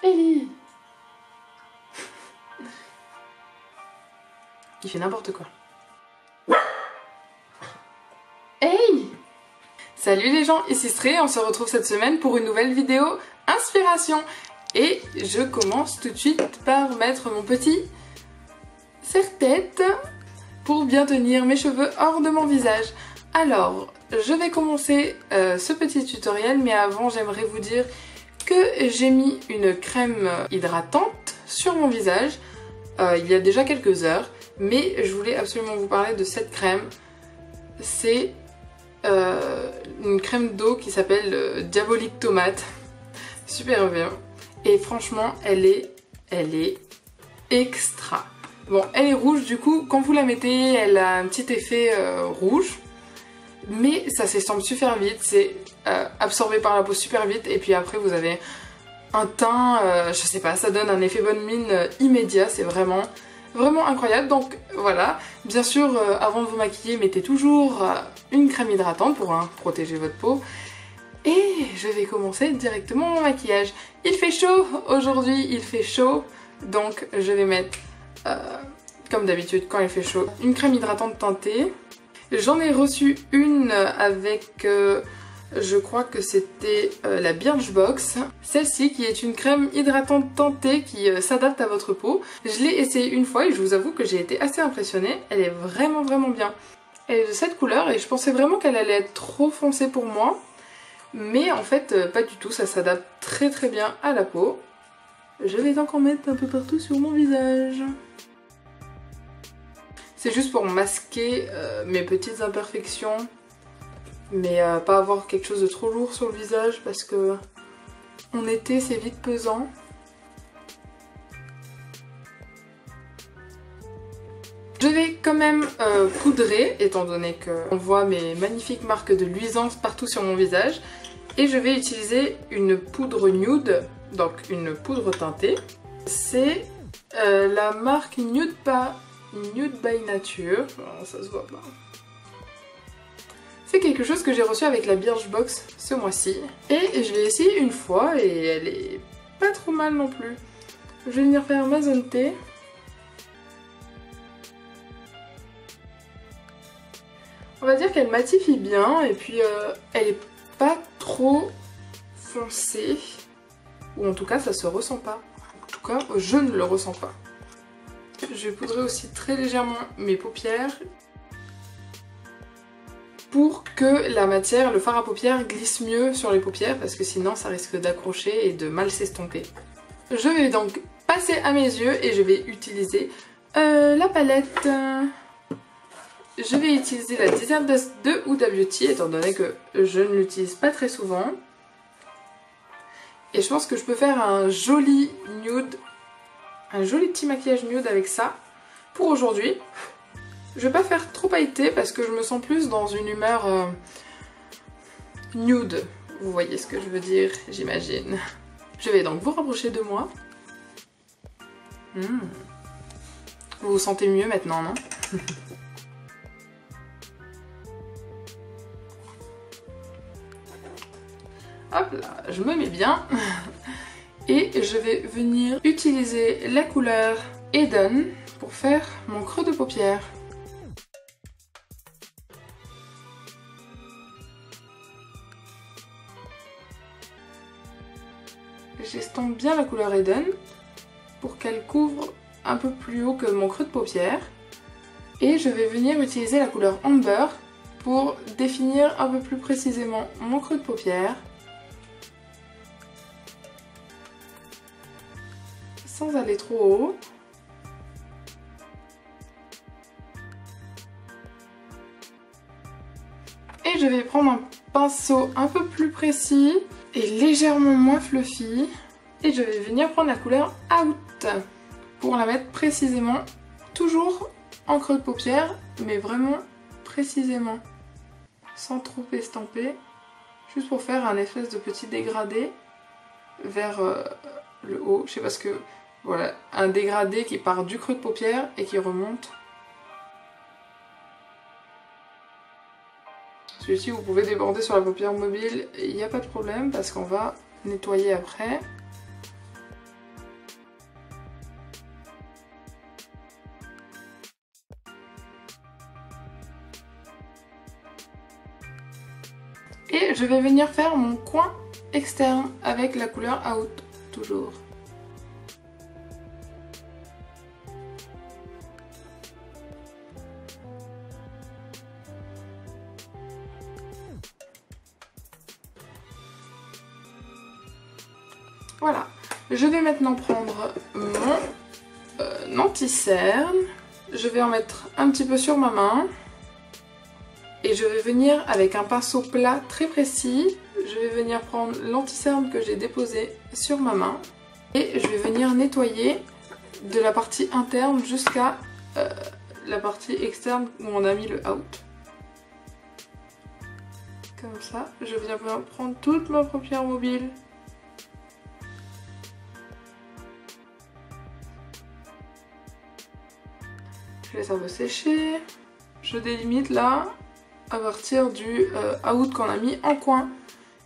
Ellie. Il fait n'importe quoi. Hey! Salut les gens, ici Stré, on se retrouve cette semaine pour une nouvelle vidéo inspiration. Et je commence tout de suite par mettre mon petit serre-tête pour bien tenir mes cheveux hors de mon visage. Alors, je vais commencer ce petit tutoriel, mais avant j'aimerais vous dire que j'ai mis une crème hydratante sur mon visage il y a déjà quelques heures, mais je voulais absolument vous parler de cette crème. C'est une crème d'eau qui s'appelle Diabolique Tomate, super bien, et franchement elle est extra. Bon, elle est rouge, du coup quand vous la mettez elle a un petit effet rouge, mais ça s'estompe super vite, c'est absorbé par la peau super vite, et puis après vous avez un teint, je sais pas, ça donne un effet bonne mine immédiat, c'est vraiment incroyable. Donc voilà, bien sûr avant de vous maquiller, mettez toujours une crème hydratante pour protéger votre peau. Et je vais commencer directement mon maquillage. Il fait chaud aujourd'hui, il fait chaud, donc je vais mettre, comme d'habitude quand il fait chaud, une crème hydratante teintée. J'en ai reçu une avec, je crois que c'était la Birchbox. Celle-ci qui est une crème hydratante teintée qui s'adapte à votre peau. Je l'ai essayée une fois et je vous avoue que j'ai été assez impressionnée. Elle est vraiment bien. Elle est de cette couleur et je pensais vraiment qu'elle allait être trop foncée pour moi. Mais en fait pas du tout, ça s'adapte très bien à la peau. Je vais donc en mettre un peu partout sur mon visage. C'est juste pour masquer mes petites imperfections, mais pas avoir quelque chose de trop lourd sur le visage parce que en été c'est vite pesant. Je vais quand même poudrer, étant donné qu'on voit mes magnifiques marques de luisance partout sur mon visage. Et je vais utiliser une poudre nude, donc une poudre teintée. C'est la marque Nude by Nature, alors, ça se voit pas. C'est quelque chose que j'ai reçu avec la Birchbox ce mois-ci. Et je l'ai essayé une fois et elle est pas trop mal non plus. Je vais venir faire ma zone T. On va dire qu'elle matifie bien et puis elle est pas trop foncée. Ou en tout cas ça se ressent pas. En tout cas je ne le ressens pas. Je vais poudrer aussi très légèrement mes paupières pour que la matière, le fard à paupières glisse mieux sur les paupières parce que sinon ça risque d'accrocher et de mal s'estomper. Je vais donc passer à mes yeux et je vais utiliser la palette. Je vais utiliser la Desert Dust de Huda Beauty étant donné que je ne l'utilise pas très souvent. Et je pense que je peux faire un joli nude. Un joli petit maquillage nude avec ça pour aujourd'hui. Je vais pas faire trop pailleté parce que je me sens plus dans une humeur nude. Vous voyez ce que je veux dire, j'imagine. Je vais donc vous rapprocher de moi. Vous vous sentez mieux maintenant, non? Hop là, je me mets bien. Et je vais venir utiliser la couleur Eden pour faire mon creux de paupière. J'estompe bien la couleur Eden pour qu'elle couvre un peu plus haut que mon creux de paupière. Et je vais venir utiliser la couleur Amber pour définir un peu plus précisément mon creux de paupière. Sans aller trop haut. Et je vais prendre un pinceau un peu plus précis et légèrement moins fluffy. Et je vais venir prendre la couleur Out pour la mettre précisément, toujours en creux de paupière, mais vraiment précisément, sans trop estomper, juste pour faire un espèce de petit dégradé vers le haut. Je sais pas ce que... Voilà, un dégradé qui part du creux de paupière et qui remonte. Celui-ci vous pouvez déborder sur la paupière mobile, il n'y a pas de problème parce qu'on va nettoyer après. Et je vais venir faire mon coin externe avec la couleur Out, toujours. Voilà, je vais maintenant prendre mon anti-cerne. Je vais en mettre un petit peu sur ma main. Et je vais venir avec un pinceau plat très précis. Je vais venir prendre l'anti-cerne que j'ai déposé sur ma main. Et je vais venir nettoyer de la partie interne jusqu'à la partie externe où on a mis le out. Comme ça, je viens prendre toute ma paupière mobile. Je laisse un peu sécher. Je délimite là à partir du out qu'on a mis en coin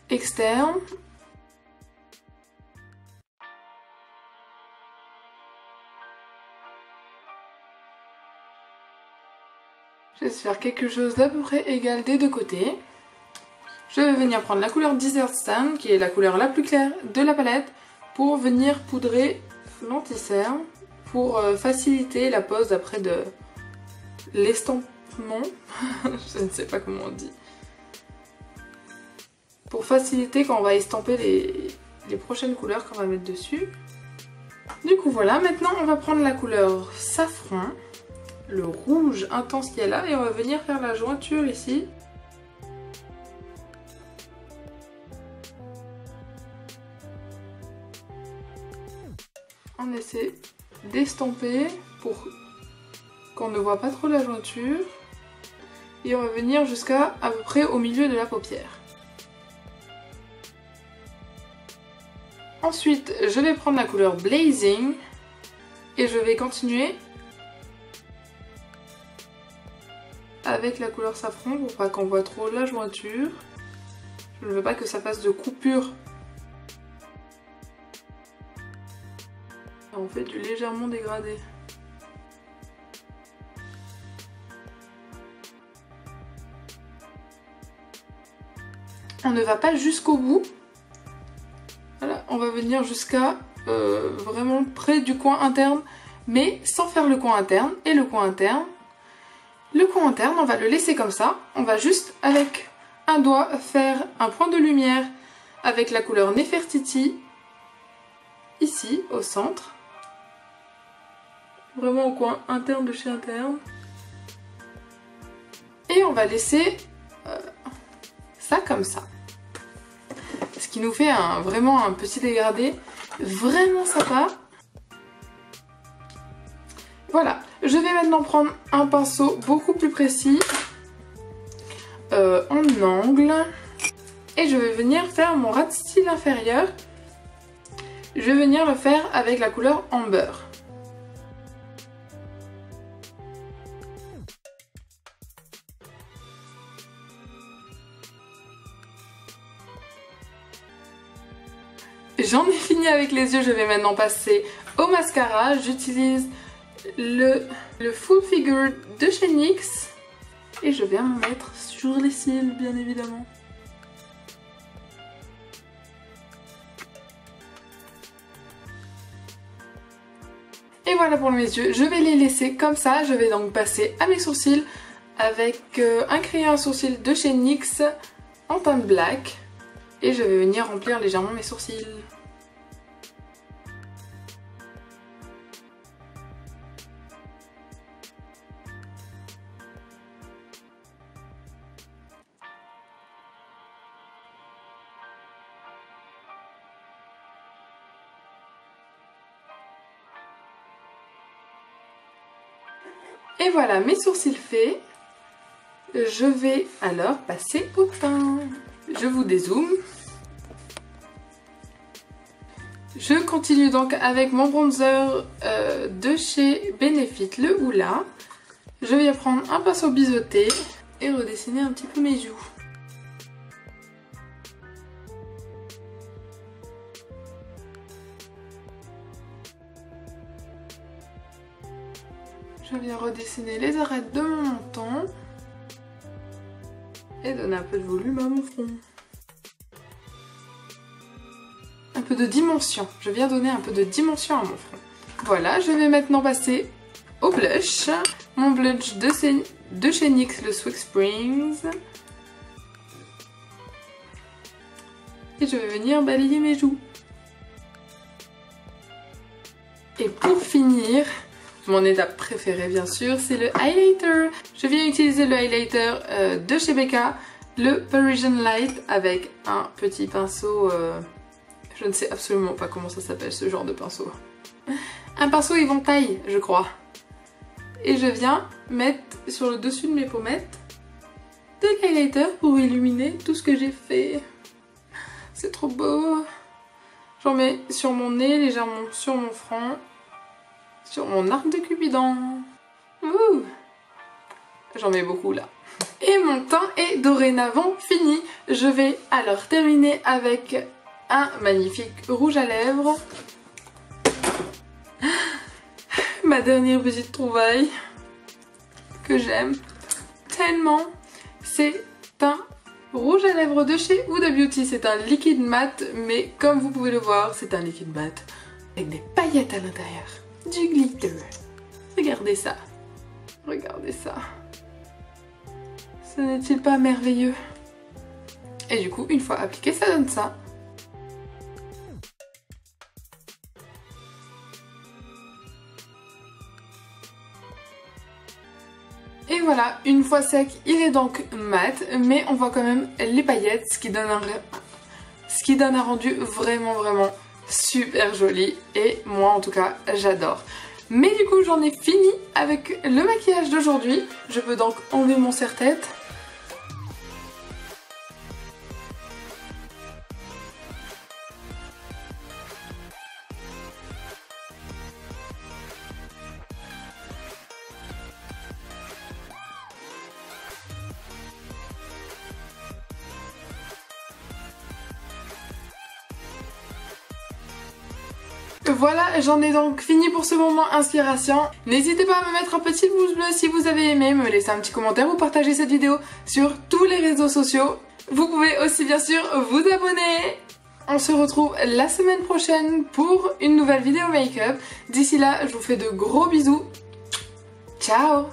externe. Je vais faire quelque chose d'à peu près égal des deux côtés. Je vais venir prendre la couleur Desert Sand, qui est la couleur la plus claire de la palette, pour venir poudrer l'anti-cerne, pour faciliter la pose après de l'estampement. Je ne sais pas comment on dit. Pour faciliter quand on va estamper les prochaines couleurs qu'on va mettre dessus. Du coup voilà, maintenant on va prendre la couleur safran, le rouge intense qu'il y a là, et on va venir faire la jointure ici. On essaie d'estamper pour qu'on ne voit pas trop la jointure. Et on va venir jusqu'à à peu près au milieu de la paupière. Ensuite, je vais prendre la couleur Blazing et je vais continuer avec la couleur safran pour pas qu'on voit trop la jointure. Je ne veux pas que ça fasse de coupure. On fait du légèrement dégradé. On ne va pas jusqu'au bout. Voilà, on va venir jusqu'à vraiment près du coin interne, mais sans faire le coin interne. Et le coin interne, on va le laisser comme ça. On va juste avec un doigt faire un point de lumière avec la couleur Nefertiti, ici au centre. Vraiment au coin interne de chez interne. Et on va laisser ça comme ça. Ce qui nous fait vraiment un petit dégradé vraiment sympa. Voilà, je vais maintenant prendre un pinceau beaucoup plus précis en angle. Et je vais venir faire mon ras de cils inférieur. Je vais venir le faire avec la couleur Amber. J'en ai fini avec les yeux, je vais maintenant passer au mascara. J'utilise le Full Figure de chez NYX et je vais en mettre sur les cils, bien évidemment. Et voilà pour mes yeux, je vais les laisser comme ça. Je vais donc passer à mes sourcils avec un crayon à sourcils de chez NYX en teinte black. Et je vais venir remplir légèrement mes sourcils. Et voilà mes sourcils faits. Je vais alors passer au teint. Je vous dézoome. Je continue donc avec mon bronzer de chez Benefit, le Hoola. Je vais prendre un pinceau biseauté et redessiner un petit peu mes joues. Je viens redessiner les arêtes de mon menton et donner un peu de volume à mon front. de dimension. Je viens donner un peu de dimension à mon front. Voilà, je vais maintenant passer au blush. Mon blush de chez NYX, le Swick Springs. Et je vais venir balayer mes joues. Et pour finir, mon étape préférée bien sûr, c'est le highlighter. Je viens utiliser le highlighter de chez Becca, le Parisian Light, avec un petit pinceau, je ne sais absolument pas comment ça s'appelle ce genre de pinceau. Un pinceau éventail, je crois. Et je viens mettre sur le dessus de mes pommettes de l'highlighter pour illuminer tout ce que j'ai fait. C'est trop beau. J'en mets sur mon nez, légèrement sur mon front, sur mon arc de Cupidon. Ouh. J'en mets beaucoup là. Et mon teint est dorénavant fini. Je vais alors terminer avec un magnifique rouge à lèvres. Ma dernière petite trouvaille que j'aime tellement. C'est un rouge à lèvres de chez Huda Beauty. C'est un liquide mat, mais comme vous pouvez le voir, c'est un liquide mat avec des paillettes à l'intérieur. Du glitter. Regardez ça. Regardez ça. Ce n'est-il pas merveilleux? Et du coup, une fois appliqué, ça donne ça. Et voilà, une fois sec, il est donc mat, mais on voit quand même les paillettes, ce qui donne un rendu vraiment super joli. Et moi en tout cas, j'adore. Mais du coup, j'en ai fini avec le maquillage d'aujourd'hui. Je peux donc enlever mon serre-tête. Voilà, j'en ai donc fini pour ce moment inspiration. N'hésitez pas à me mettre un petit pouce bleu si vous avez aimé, me laisser un petit commentaire ou partager cette vidéo sur tous les réseaux sociaux. Vous pouvez aussi bien sûr vous abonner. On se retrouve la semaine prochaine pour une nouvelle vidéo make-up. D'ici là, je vous fais de gros bisous. Ciao!